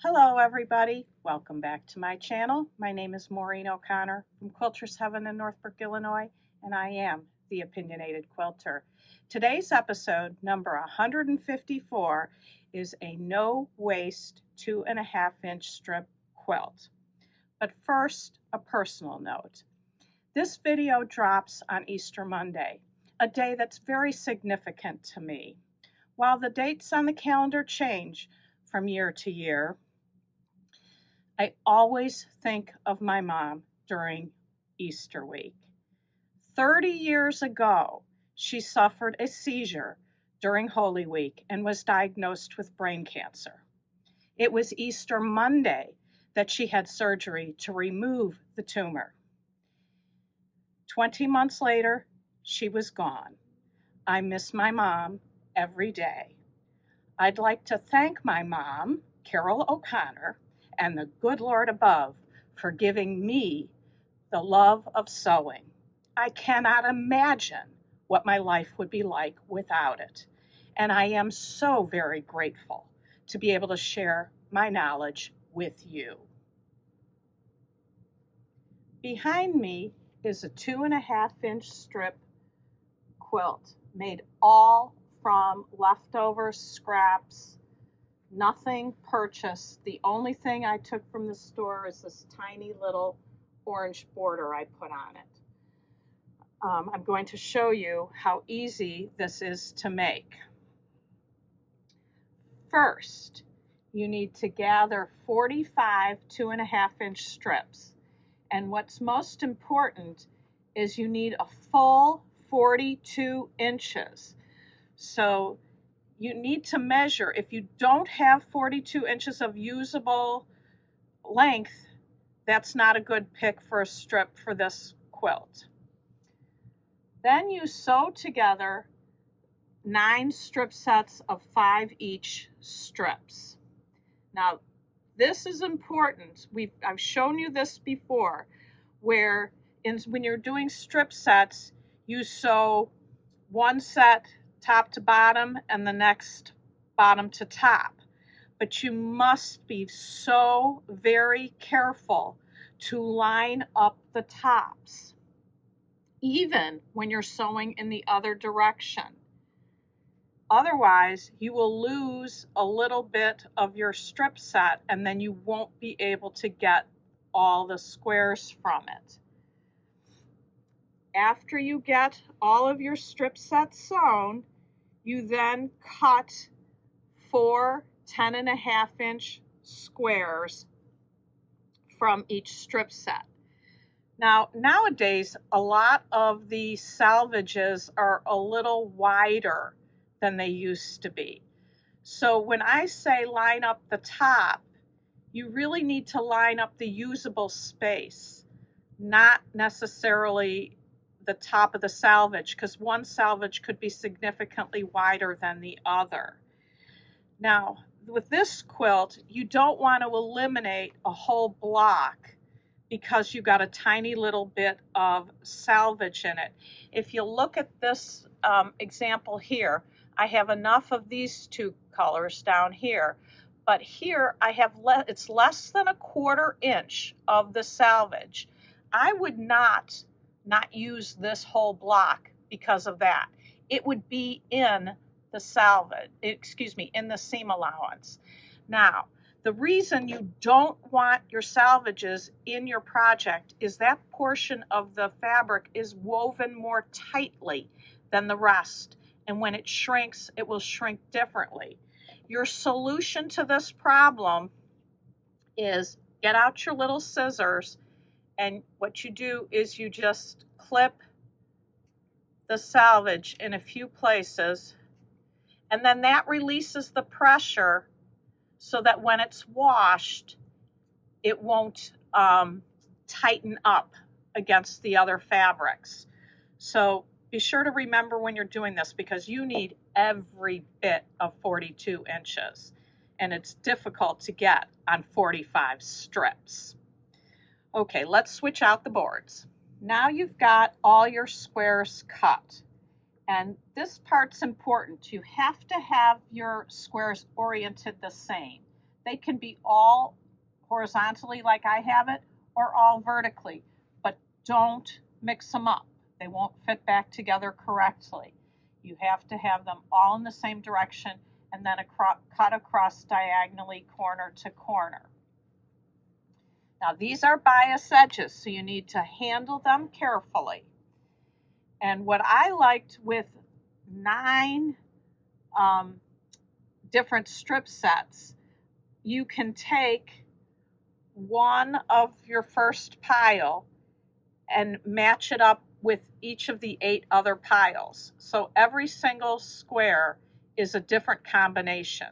Hello everybody, welcome back to my channel. My name is Maureen O'Connor from Quilters Heaven in Northbrook, Illinois, and I am the Opinionated Quilter. Today's episode, number 154, is a no-waste 2.5-inch strip quilt. But first, a personal note. This video drops on Easter Monday, a day that's very significant to me. While the dates on the calendar change from year to year, I always think of my mom during Easter week. 30 years ago, she suffered a seizure during Holy Week and was diagnosed with brain cancer. It was Easter Monday that she had surgery to remove the tumor. 20 months later, she was gone. I miss my mom every day. I'd like to thank my mom, Carol O'Connor, and the good Lord above for giving me the love of sewing. I cannot imagine what my life would be like without it. And I am so very grateful to be able to share my knowledge with you. Behind me is a 2.5-inch strip quilt made all from leftover scraps. Nothing purchased. The only thing I took from the store is this tiny little orange border I put on it. I'm going to show you how easy this is to make. First, you need to gather 45 2.5-inch strips. And what's most important is you need a full 42 inches. So you need to measure. If you don't have 42 inches of usable length, that's not a good pick for a strip for this quilt. Then you sew together 9 strip sets of 5 each strips. Now, this is important. I've shown you this before, where when you're doing strip sets, you sew one set top to bottom and the next bottom to top. But you must be so very careful to line up the tops, even when you're sewing in the other direction. Otherwise, you will lose a little bit of your strip set and then you won't be able to get all the squares from it. After you get all of your strip sets sewn, you then cut 4 10.5-inch squares from each strip set. Now, nowadays, a lot of the salvages are a little wider than they used to be. So when I say line up the top, you really need to line up the usable space, not necessarily the top of the salvage, because one salvage could be significantly wider than the other. Now, with this quilt, you don't want to eliminate a whole block because you got a tiny little bit of salvage in it. If you look at this example here, I have enough of these 2 colors down here, but here I have it's less than 1/4 inch of the salvage. I would not use this whole block because of that. It would be in the salvage, in the seam allowance. Now, the reason you don't want your salvages in your project is that portion of the fabric is woven more tightly than the rest. And when it shrinks, it will shrink differently. Your solution to this problem is get out your little scissors, and what you do is you just clip the salvage in a few places, and then that releases the pressure so that when it's washed, it won't tighten up against the other fabrics. So be sure to remember when you're doing this, because you need every bit of 42 inches, and it's difficult to get on 45 strips. Okay, let's switch out the boards. Now you've got all your squares cut, and this part's important. You have to have your squares oriented the same. They can be all horizontally like I have it, or all vertically, but don't mix them up. They won't fit back together correctly. You have to have them all in the same direction and then cut across diagonally corner to corner. Now these are bias edges, so you need to handle them carefully. And what I liked with 9 different strip sets, you can take one of your first pile and match it up with each of the 8 other piles. So every single square is a different combination.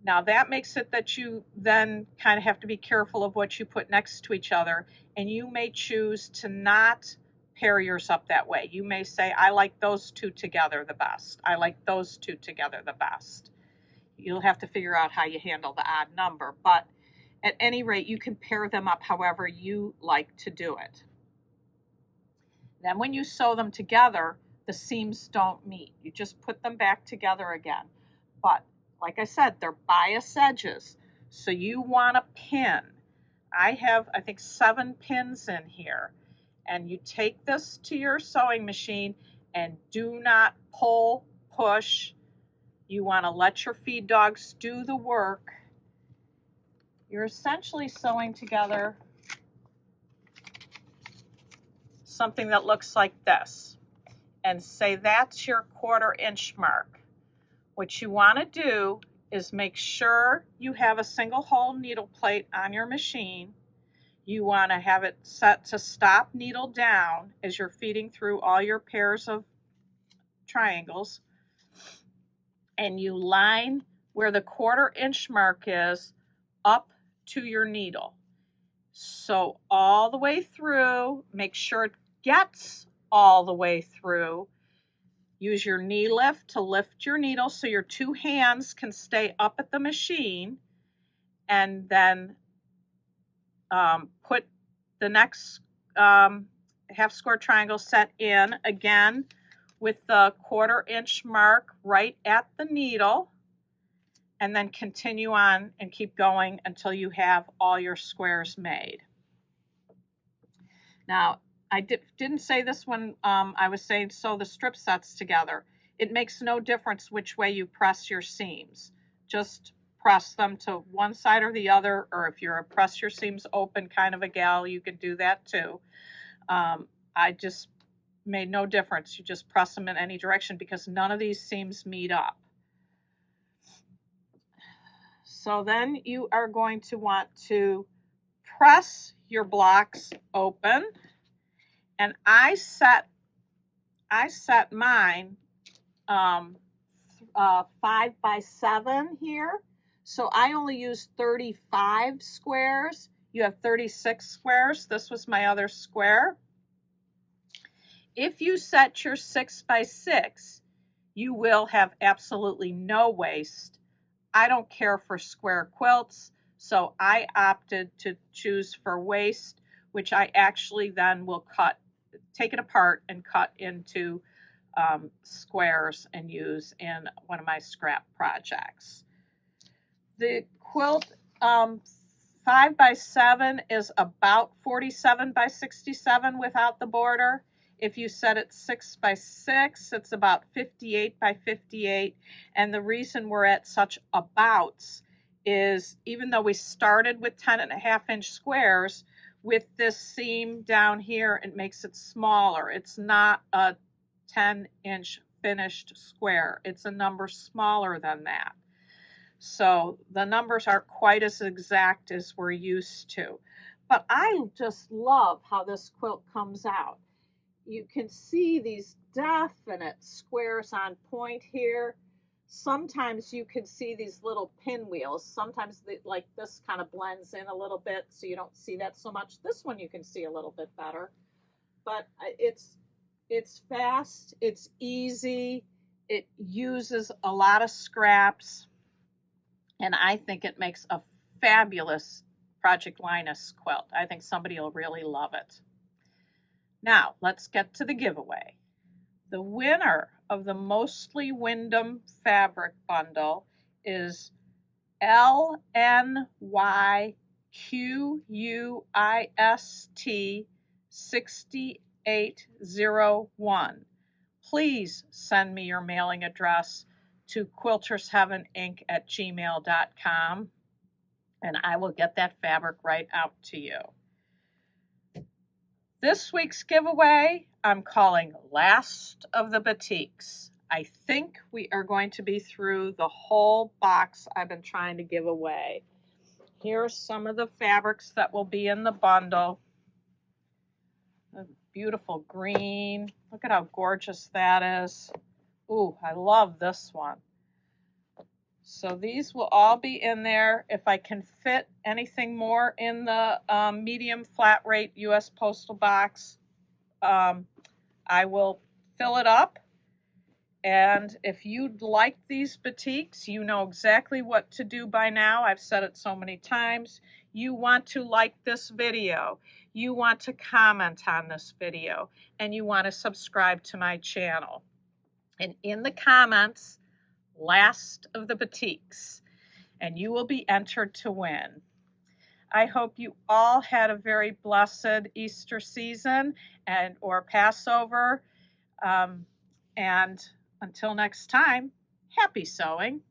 Now that makes it that you then kind of have to be careful of what you put next to each other, and you may choose to not pair yours up that way. You may say, I like those 2 together the best. I like those 2 together the best. You'll have to figure out how you handle the odd number, but at any rate, you can pair them up however you like to do it. Then when you sew them together, the seams don't meet. You just put them back together again. But like I said, they're bias edges, so you want a pin. I have, I think, 7 pins in here. And you take this to your sewing machine and do not pull, push. You want to let your feed dogs do the work. You're essentially sewing together something that looks like this, and say that's your 1/4 inch mark. What you want to do is make sure you have a single hole needle plate on your machine. You want to have it set to stop needle down as you're feeding through all your pairs of triangles, and you line where the 1/4 inch mark is up to your needle. So all the way through, make sure it gets all the way through. Use your knee lift to lift your needle so your 2 hands can stay up at the machine, and then put the next half square triangle set in again with the 1/4 inch mark right at the needle, and then continue on and keep going until you have all your squares made. Now, I didn't say this when I was saying sew the strip sets together. It makes no difference which way you press your seams. Just press them to one side or the other, or if you're a press your seams open kind of a gal, you can do that too. I just made no difference. You just press them in any direction because none of these seams meet up. So then you are going to want to press your blocks open, and I set mine 5 by 7 here. So I only used 35 squares. You have 36 squares. This was my other square. If you set your 6 by 6, you will have absolutely no waste. I don't care for square quilts, so I opted to choose for waste, which I actually then will take it apart and cut into squares and use in one of my scrap projects. The quilt 5 by 7 is about 47 by 67 without the border. If you set it 6 by 6, it's about 58 by 58. And the reason we're at such abouts is even though we started with 10.5 inch squares, with this seam down here, it makes it smaller. It's not a 10 inch finished square. It's a number smaller than that. So the numbers aren't quite as exact as we're used to. But I just love how this quilt comes out. You can see these definite squares on point here. Sometimes you can see these little pinwheels. Sometimes like this kind of blends in a little bit, so you don't see that so much. This one you can see a little bit better. But it's fast, it's easy, it uses a lot of scraps, and I think it makes a fabulous Project Linus quilt. I think somebody will really love it. Now, let's get to the giveaway. The winner of the Mostly Wyndham fabric bundle is LNYQUIST 6801. Please send me your mailing address to quiltersheaveninc@gmail.com, and I will get that fabric right out to you. This week's giveaway I'm calling Last of the Batiks. I think we are going to be through the whole box I've been trying to give away. Here's some of the fabrics that will be in the bundle. A beautiful green. Look at how gorgeous that is. Ooh, I love this one. So these will all be in there. If I can fit anything more in the medium flat rate US postal box, I will fill it up. And if you'd like these batiks, you know exactly what to do by now. I've said it so many times. You want to like this video, you want to comment on this video, and you want to subscribe to my channel. And in the comments, Last of the Batiks, and you will be entered to win. I hope you all had a very blessed Easter season or Passover. And until next time, happy sewing.